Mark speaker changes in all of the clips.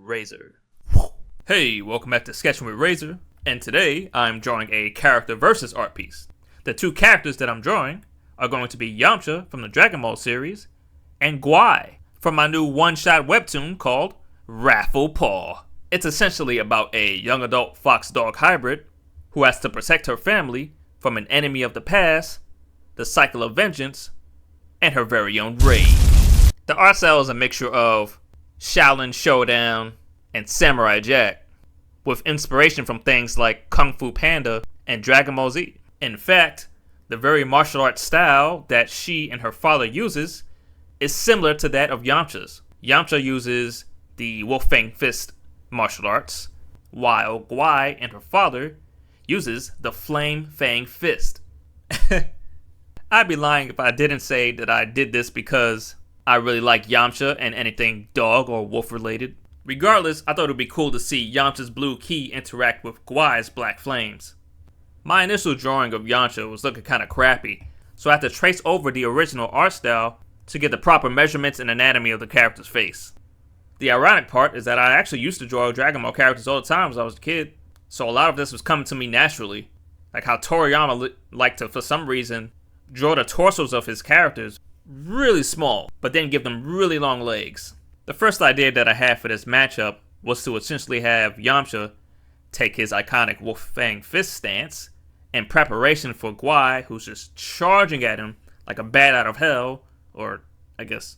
Speaker 1: Rayzr. Hey, welcome back to Sketchin with Rayzr, and today I'm drawing a character versus art piece. The two characters that I'm drawing are going to be Yamcha from the Dragon Ball series and Guai from my new one-shot webtoon called Raffle Paw. It's essentially about a young adult fox-dog hybrid who has to protect her family from an enemy of the past, the cycle of vengeance, and her very own rage. The art style is a mixture of Shaolin Showdown and Samurai Jack, with inspiration from things like Kung Fu Panda and Dragon Ball Z. In fact, the very martial arts style that she and her father uses is similar to that of Yamcha's. Yamcha uses the Wolf Fang Fist martial arts, while Guai and her father uses the Flame Fang Fist. I'd be lying if I didn't say that I did this because I really like Yamcha and anything dog or wolf related. Regardless, I thought it would be cool to see Yamcha's blue ki interact with Guai's black flames. My initial drawing of Yamcha was looking kinda crappy, so I had to trace over the original art style to get the proper measurements and anatomy of the character's face. The ironic part is that I actually used to draw Dragon Ball characters all the time as I was a kid, so a lot of this was coming to me naturally. Like how Toriyama liked to, for some reason, draw the torsos of his characters really small, but then give them really long legs. The first idea that I had for this matchup was to essentially have Yamcha take his iconic Wolf Fang Fist stance in preparation for Guai, who's just charging at him like a bat out of hell, or I guess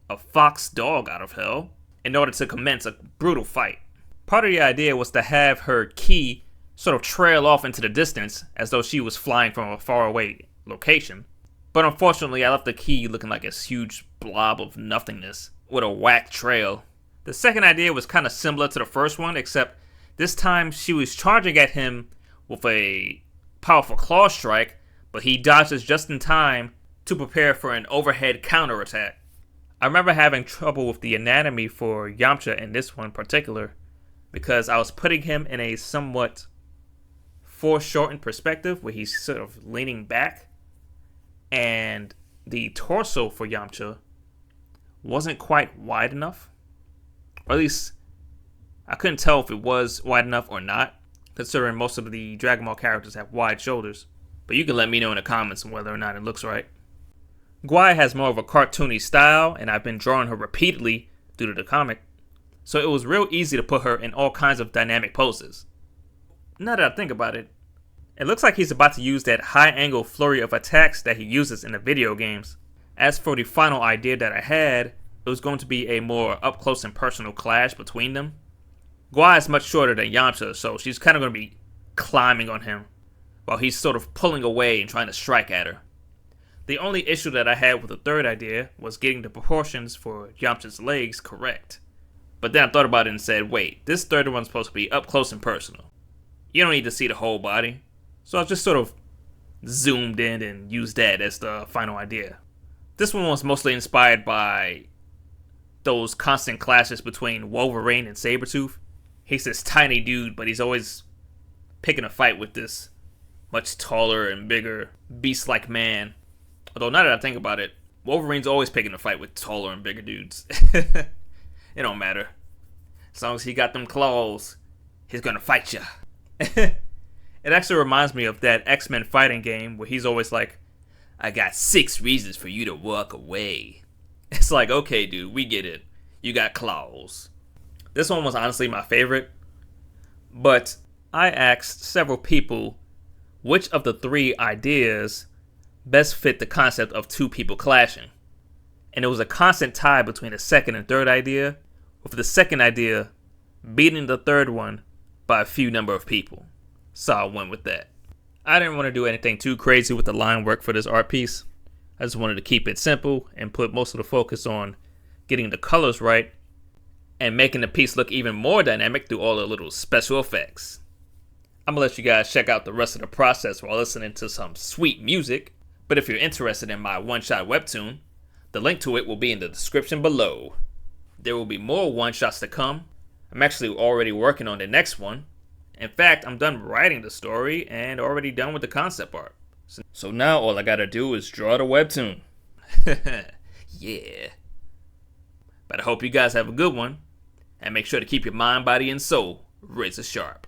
Speaker 1: a fox dog out of hell, in order to commence a brutal fight. Part of the idea was to have her ki sort of trail off into the distance as though she was flying from a faraway location. But unfortunately, I left the ki looking like a huge blob of nothingness with a whack trail. The second idea was kind of similar to the first one, except this time she was charging at him with a powerful claw strike, but he dodges just in time to prepare for an overhead counterattack. I remember having trouble with the anatomy for Yamcha in this one in particular, because I was putting him in a somewhat foreshortened perspective where he's sort of leaning back, and the torso for Yamcha wasn't quite wide enough. Or at least, I couldn't tell if it was wide enough or not, considering most of the Dragon Ball characters have wide shoulders. But you can let me know in the comments on whether or not it looks right. Guai has more of a cartoony style, and I've been drawing her repeatedly due to the comic, so it was real easy to put her in all kinds of dynamic poses. Now that I think about it, it looks like he's about to use that high-angle flurry of attacks that he uses in the video games. As for the final idea that I had, it was going to be a more up-close and personal clash between them. Guai is much shorter than Yamcha, so she's kind of going to be climbing on him, while he's sort of pulling away and trying to strike at her. The only issue that I had with the third idea was getting the proportions for Yamcha's legs correct. But then I thought about it and said, wait, this third one's supposed to be up-close and personal. You don't need to see the whole body. So I just sort of zoomed in and used that as the final idea. This one was mostly inspired by those constant clashes between Wolverine and Sabretooth. He's this tiny dude, but he's always picking a fight with this much taller and bigger beast-like man. Although now that I think about it, Wolverine's always picking a fight with taller and bigger dudes. It don't matter. As long as he got them claws, he's gonna fight ya. It actually reminds me of that X-Men fighting game where he's always like, I got 6 reasons for you to walk away. It's like, okay dude, we get it. You got claws. This one was honestly my favorite, but I asked several people which of the 3 ideas best fit the concept of 2 people clashing. And it was a constant tie between the second and third idea, with the second idea beating the third one by a few number of people. So I went with that. I didn't want to do anything too crazy with the line work for this art piece. I just wanted to keep it simple and put most of the focus on getting the colors right and making the piece look even more dynamic through all the little special effects. I'm gonna let you guys check out the rest of the process while listening to some sweet music, but if you're interested in my one-shot webtoon, the link to it will be in the description below. There will be more one-shots to come. I'm actually already working on the next one. In fact, I'm done writing the story and already done with the concept art. So now all I gotta do is draw the webtoon. Yeah. But I hope you guys have a good one, And make sure to keep your mind, body, and soul razor sharp.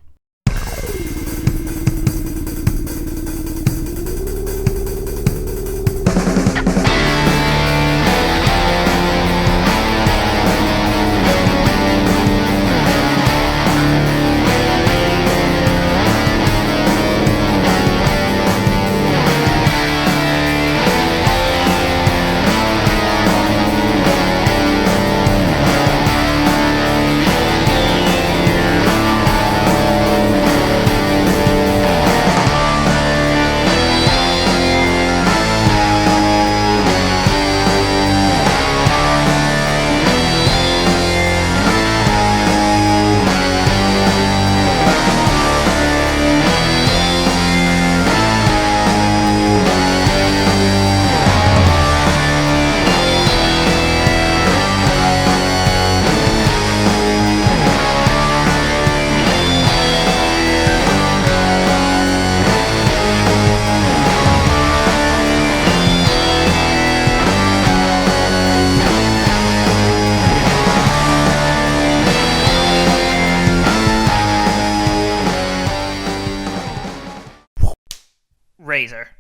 Speaker 2: Rayzr.